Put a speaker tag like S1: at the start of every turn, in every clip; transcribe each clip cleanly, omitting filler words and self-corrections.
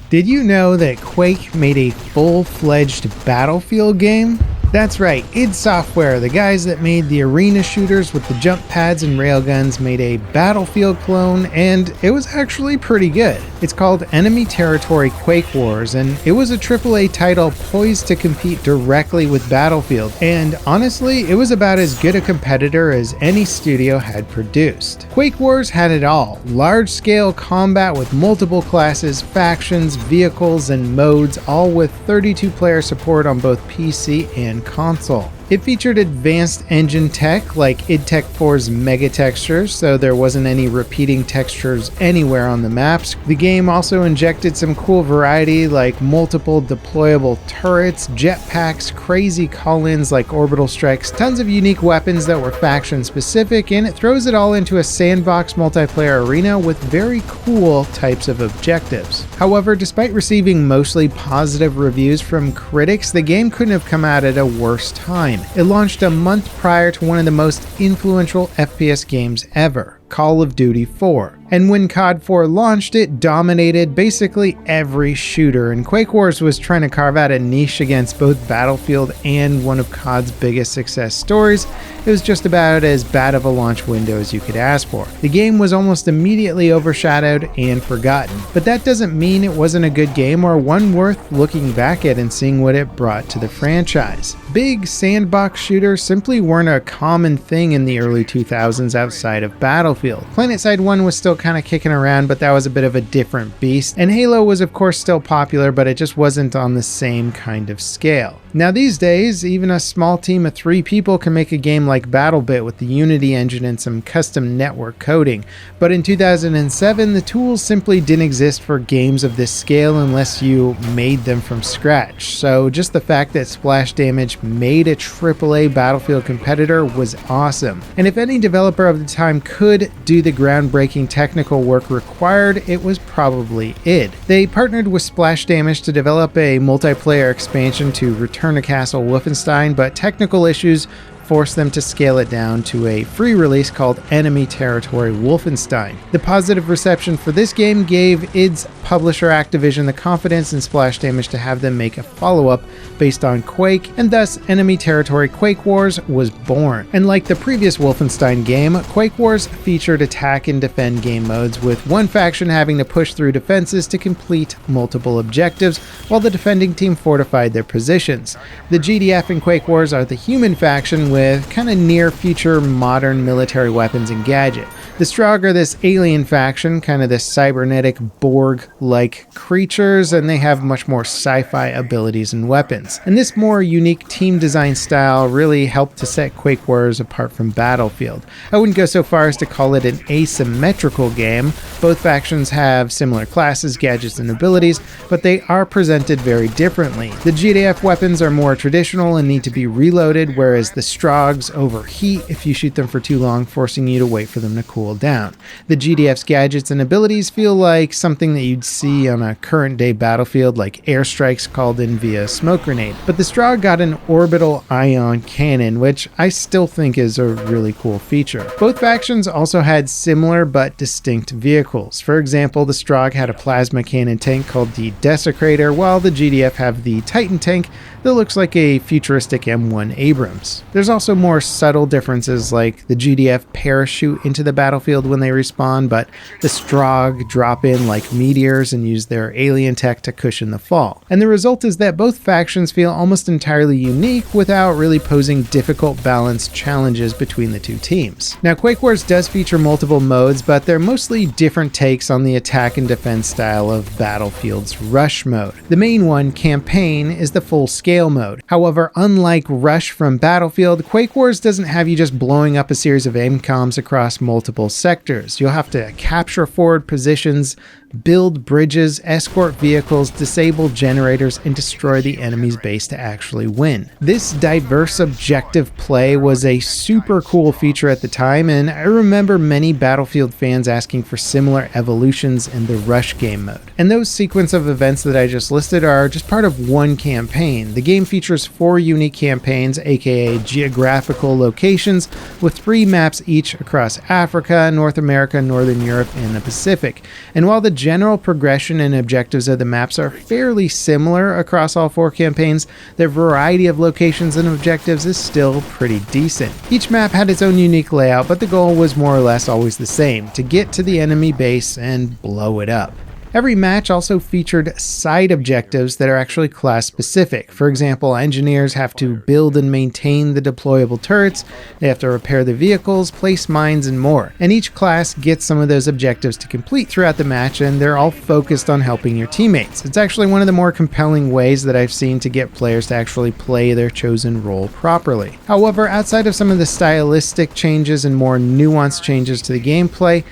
S1: Did you know that Quake made a full-fledged Battlefield game? That's right, id Software, the guys that made the arena shooters with the jump pads and railguns, made a Battlefield clone, and it was actually pretty good. It's called Enemy Territory Quake Wars, and it was a AAA title poised to compete directly with Battlefield, and honestly, it was about as good a competitor as any studio had produced. Quake Wars had it all: large-scale combat with multiple classes, factions, vehicles, and modes, all with 32-player support on both PC and console. It featured advanced engine tech like id Tech 4's mega textures, so there wasn't any repeating textures anywhere on the maps. The game also injected some cool variety like multiple deployable turrets, jetpacks, crazy call-ins like orbital strikes, tons of unique weapons that were faction specific, and it throws it all into a sandbox multiplayer arena with very cool types of objectives. However, despite receiving mostly positive reviews from critics, the game couldn't have come out at a worse time. It launched a month prior to one of the most influential FPS games ever, Call of Duty 4. And when COD 4 launched, it dominated basically every shooter, and Quake Wars was trying to carve out a niche against both Battlefield and one of COD's biggest success stories. It was just about as bad of a launch window as you could ask for. The game was almost immediately overshadowed and forgotten, but that doesn't mean it wasn't a good game or one worth looking back at and seeing what it brought to the franchise. Big sandbox shooters simply weren't a common thing in the early 2000s outside of Battlefield. PlanetSide 1 was still kind of kicking around, but that was a bit of a different beast, and Halo was of course still popular, but it just wasn't on the same kind of scale. Now these days, even a small team of 3 people can make a game like BattleBit with the Unity engine and some custom network coding, but in 2007 the tools simply didn't exist for games of this scale unless you made them from scratch. So just the fact that Splash Damage made a AAA Battlefield competitor was awesome, and if any developer of the time could do the groundbreaking technical work required, it was probably id. They partnered with Splash Damage to develop a multiplayer expansion to Return to Castle Wolfenstein, but technical issues forced them to scale it down to a free release called Enemy Territory Wolfenstein. The positive reception for this game gave id's publisher Activision the confidence in Splash Damage to have them make a follow-up based on Quake, and thus Enemy Territory Quake Wars was born. And like the previous Wolfenstein game, Quake Wars featured attack and defend game modes, with one faction having to push through defenses to complete multiple objectives, while the defending team fortified their positions. The GDF in Quake Wars are the human faction with kind of near-future modern military weapons and gadget. The Strogg are this alien faction, kind of this cybernetic Borg-like creatures, and they have much more sci-fi abilities and weapons. And this more unique team design style really helped to set Quake Wars apart from Battlefield. I wouldn't go so far as to call it an asymmetrical game. Both factions have similar classes, gadgets, and abilities, but they are presented very differently. The GDF weapons are more traditional and need to be reloaded, whereas the Stroggs overheat if you shoot them for too long, forcing you to wait for them to cool down. The GDF's gadgets and abilities feel like something that you'd see on a current day Battlefield, like airstrikes called in via smoke grenade. But the Strogg got an orbital ion cannon, which I still think is a really cool feature. Both factions also had similar but distinct vehicles. For example, the Strogg had a plasma cannon tank called the Desecrator, while the GDF have the Titan tank that looks like a futuristic M1 Abrams. There's also more subtle differences, like the GDF parachute into the battlefield when they respawn, but the Strogg drop in like meteors and use their alien tech to cushion the fall. And the result is that both factions feel almost entirely unique without really posing difficult balance challenges between the two teams. Now, Quake Wars does feature multiple modes, but they're mostly different takes on the attack and defense style of Battlefield's Rush mode. The main one, Campaign, is the full-scale mode. However, unlike Rush from Battlefield, Quake Wars doesn't have you just blowing up a series of AIM-coms across multiple sectors. You'll have to capture forward positions, build bridges, escort vehicles, disable generators, and destroy the enemy's base to actually win. This diverse objective play was a super cool feature at the time, and I remember many Battlefield fans asking for similar evolutions in the Rush game mode. And those sequence of events that I just listed are just part of one campaign. The game features 4 unique campaigns, aka geographical locations, with 3 maps each across Africa, North America, Northern Europe, and the Pacific. And while the general progression and objectives of the maps are fairly similar across all 4 campaigns, the variety of locations and objectives is still pretty decent. Each map had its own unique layout, but the goal was more or less always the same: to get to the enemy base and blow it up. Every match also featured side objectives that are actually class specific. For example, engineers have to build and maintain the deployable turrets, they have to repair the vehicles, place mines, and more. And each class gets some of those objectives to complete throughout the match, and they're all focused on helping your teammates. It's actually one of the more compelling ways that I've seen to get players to actually play their chosen role properly. However, outside of some of the stylistic changes and more nuanced changes to the gameplay,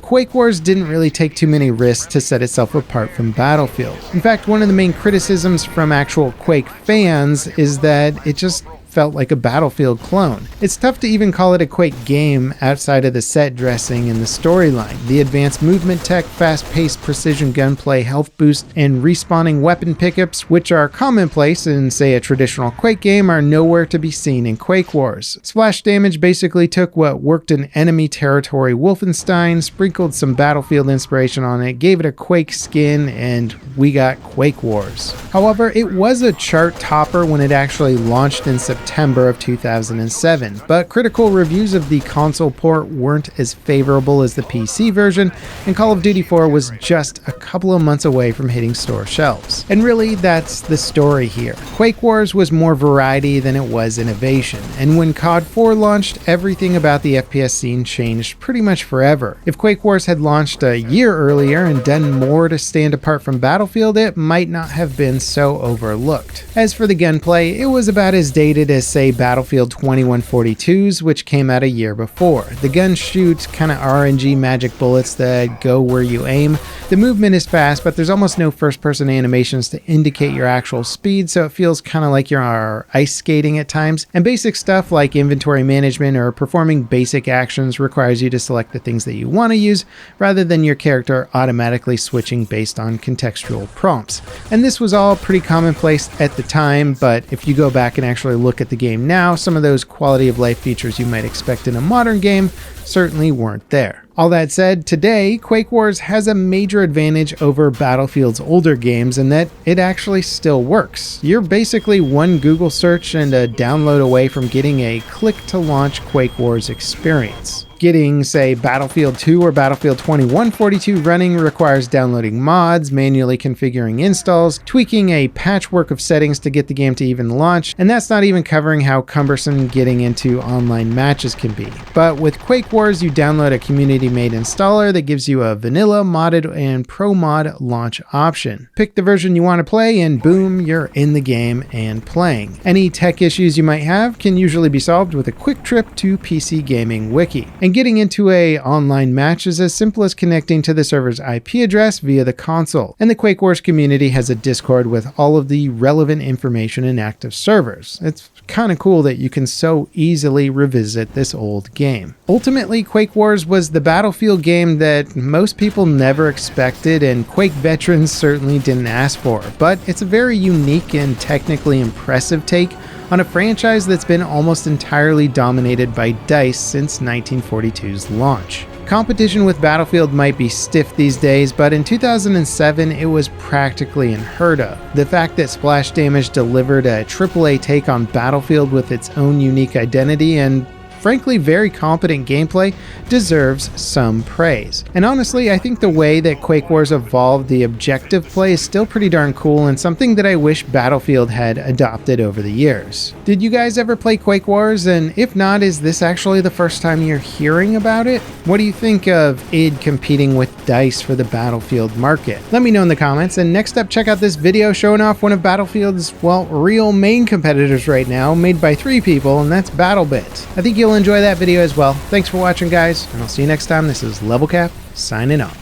S1: Quake Wars didn't really take too many risks to set itself apart from Battlefield. In fact, one of the main criticisms from actual Quake fans is that it just felt like a Battlefield clone. It's tough to even call it a Quake game outside of the set dressing and the storyline. The advanced movement tech, fast-paced precision gunplay, health boost, and respawning weapon pickups, which are commonplace in, say, a traditional Quake game, are nowhere to be seen in Quake Wars. Splash damage basically took what worked in enemy territory Wolfenstein, sprinkled some Battlefield inspiration on it, gave it a Quake skin, and we got Quake Wars. However, it was a chart topper when it actually launched in September of 2007, but critical reviews of the console port weren't as favorable as the PC version, and Call of Duty 4 was just a couple of months away from hitting store shelves. And really, that's the story here. Quake Wars was more variety than it was innovation, and when COD 4 launched, everything about the FPS scene changed pretty much forever. If Quake Wars had launched a year earlier and done more to stand apart from Battlefield, it might not have been so overlooked. As for the gunplay, it was about as dated as, say, Battlefield 2142's, which came out a year before. The guns shoot kind of RNG magic bullets that go where you aim. The movement is fast, but there's almost no first-person animations to indicate your actual speed, so it feels kind of like you're ice skating at times. And basic stuff like inventory management or performing basic actions requires you to select the things that you want to use, rather than your character automatically switching based on contextual prompts. And this was all pretty commonplace at the time, but if you go back and actually look at the game now, some of those quality of life features you might expect in a modern game certainly weren't there. All that said, today, Quake Wars has a major advantage over Battlefield's older games in that it actually still works. You're basically one Google search and a download away from getting a click-to-launch Quake Wars experience. Getting, say, Battlefield 2 or Battlefield 2142 running requires downloading mods, manually configuring installs, tweaking a patchwork of settings to get the game to even launch, and that's not even covering how cumbersome getting into online matches can be. But with Quake Wars, you download a community-made installer that gives you a vanilla, modded, and pro mod launch option. Pick the version you want to play, and boom, you're in the game and playing. Any tech issues you might have can usually be solved with a quick trip to PC Gaming Wiki. And getting into a online match is as simple as connecting to the server's IP address via the console. And the Quake Wars community has a Discord with all of the relevant information in active servers. It's kind of cool that you can so easily revisit this old game. Ultimately, Quake Wars was the Battlefield game that most people never expected, and Quake veterans certainly didn't ask for, but it's a very unique and technically impressive take on a franchise that's been almost entirely dominated by DICE since 1942's launch. Competition with Battlefield might be stiff these days, but in 2007 it was practically unheard of. The fact that Splash Damage delivered a AAA take on Battlefield with its own unique identity and frankly very competent gameplay deserves some praise. And honestly, I think the way that Quake Wars evolved the objective play is still pretty darn cool and something that I wish Battlefield had adopted over the years. Did you guys ever play Quake Wars? And if not, is this actually the first time you're hearing about it? What do you think of id competing with DICE for the Battlefield market? Let me know in the comments, and next up, check out this video showing off one of Battlefield's, well, real main competitors right now, made by 3 people, and that's BattleBit. I think you'll enjoy that video as well. Thanks for watching, guys, and I'll see you next time. This is Level Cap, signing off.